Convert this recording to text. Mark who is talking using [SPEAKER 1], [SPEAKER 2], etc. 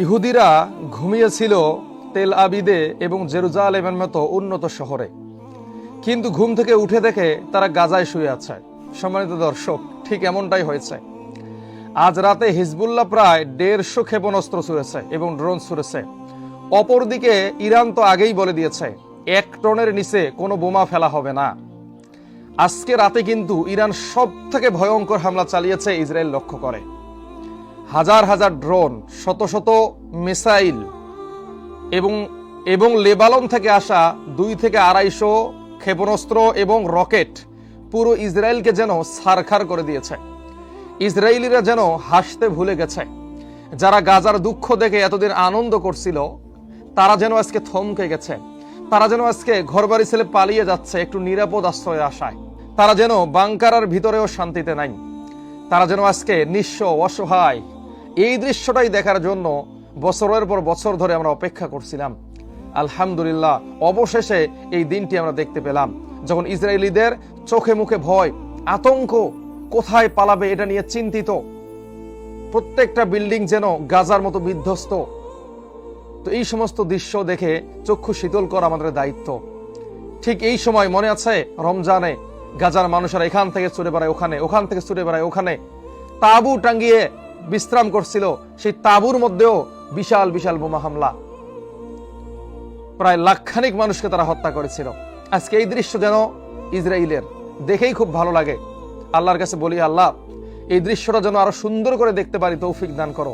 [SPEAKER 1] ইহুদিরা ঘুমিয়েছিল তেল আবিদে এবং জেরুজালেমের মতো উন্নত শহরে, কিন্তু ঘুম থেকে উঠে দেখে তারা গাজায় শুয়ে আছে। সম্মানিত দর্শক, ঠিক এমনটাই হয়েছে। আজ রাতে হিজবুল্লাহ প্রায় 150 ক্ষেপণাস্ত্র ছুড়েছে এবং ড্রোন ছুড়েছে। অপরদিকে ইরান তো আগেই বলে দিয়েছে 1 টনের নিচে কোনো বোমা ফেলা হবে না। আজকে রাতে কিন্তু ইরান সব থেকে ভয়ঙ্কর হামলা চালিয়েছে ইসরায়েল লক্ষ্য করে। হাজার হাজার ড্রোন, শত শত মিসাইল এবং লেবানন থেকে আসা 2 থেকে 250 ক্ষেপণাস্ত্র এবং রকেট পুরো ইসরায়েলকে যেন ছারখার করে দিয়েছে। ইসরায়েলিরা যেন হাসতে ভুলে গেছে। যারা গাজার দুঃখ দেখে এতদিন আনন্দ করছিল, তারা যেন আজকে থমকে গেছে। তারা যেন আজকে ঘরবাড়ি ছেড়ে পালিয়ে যাচ্ছে একটু নিরাপদ আশ্রয়ে আসায়। তারা যেন বাংকারের ভিতরেও শান্তিতে নাই। তারা যেন আজকে নিঃস্ব, অসহায়। এই দৃশ্যটাই দেখার জন্য বছরের পর বছর ধরে আমরা অপেক্ষা করছিলাম। আলহামদুলিল্লাহ, অবশেষে এই দিনটি আমরা দেখতে পেলাম, যখন ইসরায়েলিদের চোখে মুখে ভয়, আতঙ্ক, কোথায় পালাবে এটা নিয়ে চিন্তিত। প্রত্যেকটা বিল্ডিং যেন গাজার মতো বিধ্বস্ত। তো এই সমস্ত দৃশ্য দেখে চক্ষু শীতল করা আমাদের দায়িত্ব। ঠিক এই সময় মনে আছে রমজানে গাজার মানুষেরা এখান থেকে ছুটে বেড়ায় ওখানে, ওখান থেকে ছুটে বেড়ায় ওখানে, তাঁবু টাঙ্গিয়ে বিশ্রাম করছিল। সেই তাঁবুর মধ্যেও বিশাল বিশাল বোমা হামলা, প্রায় লাখখানিক মানুষকে তারা হত্যা করেছিল। আজকে এই দৃশ্য যেন ইসরায়েলের, দেখেই খুব ভালো লাগে। আল্লাহর কাছে বলি, আল্লাহ এই দৃশ্যটা যেন আরো সুন্দর করে দেখতে পারি, তৌফিক দান করো।